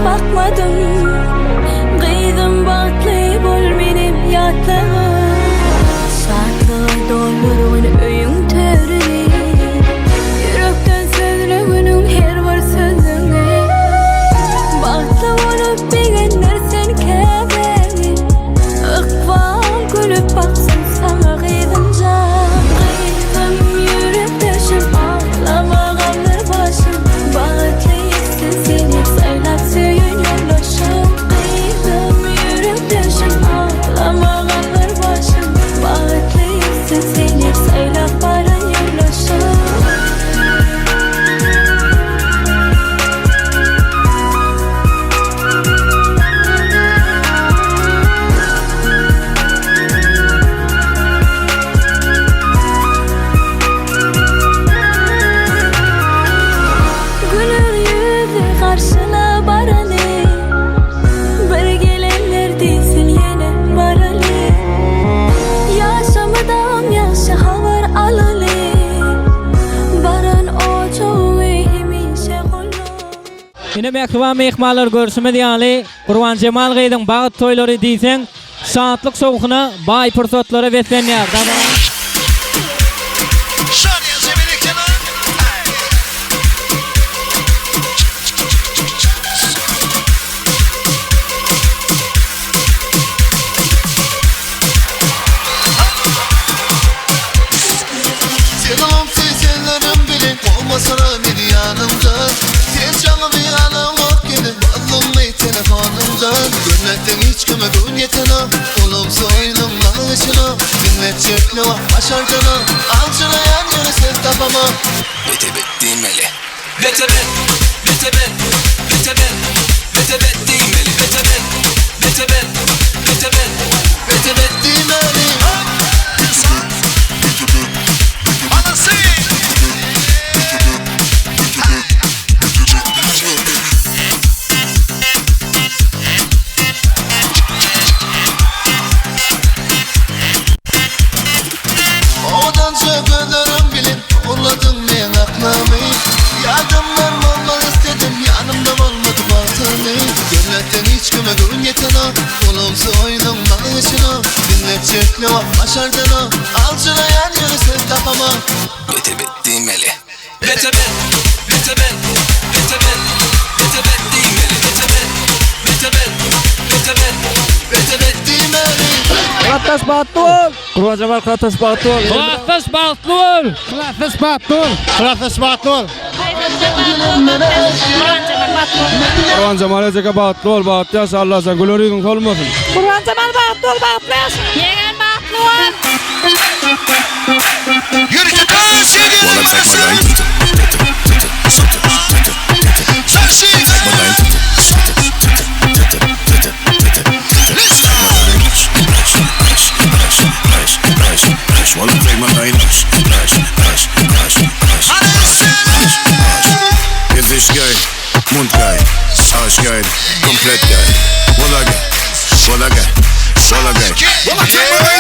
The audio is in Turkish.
Bakmadım, kıydım baklı bol benim yatağım. Saatli doldurun öyün törünü, yürekten sözlüğünün her bir sözünü. Baklı olup beğenler sen kebeni, ıkbal gülüp baksın sana kıydınca. Kıydım yürek taşım, ağlama kalır başım. Bağıtlıyıksın seni saylap söyün. Seni saylap baran yollaşım. Gülür yüzü karşına baranı, bir gelenler değilsin yine baralı. Yaşamadan yaşa havar alalı, baran o çoğu ehimişe kullu. Yine mektuba mehmanlar görüşme diyali Kurban Cemal Gıydın bağıt toyları deysen saatlik soğukuna bay fırsatlara beslenýär. Olmasana beni yanımda, sen canımı alamak gelin, bağlanmayı telefonumdan. Görmekten hiç kömedun yetene, olumsuz oyunumla ışına. Dinlet çökle var başardana, alçılayan yönü ses tapama. Betebet değmeli, betebet, betebet, betebet, betebet değmeli, betebet, betebet, betebet, betebet değmeli. Olumsuz oyunumla ışına. Dinlet çökle var başardana, alçılayan yönü ses tapama. Betebet değmeli, betebet, betebet, betebet, betebet değmeli, betebet, betebet, betebet, betebet değmeli. Kılatas Batul. Kurban Cemal Kılatas Batul. Kılatas Batul. Kılatas Batul. Kılatas Batul. Kurban Cemal Eceke Batul. Batul yaşa Allah sen gülürüyün olmasın. Kurban Cemal Batul. Batul yaşa. Yegen Batul. Yürüyce dans ediyorum burası. Mundgeil, Arschgeil, komplett geil. Voller geil, voller geil, voller geil.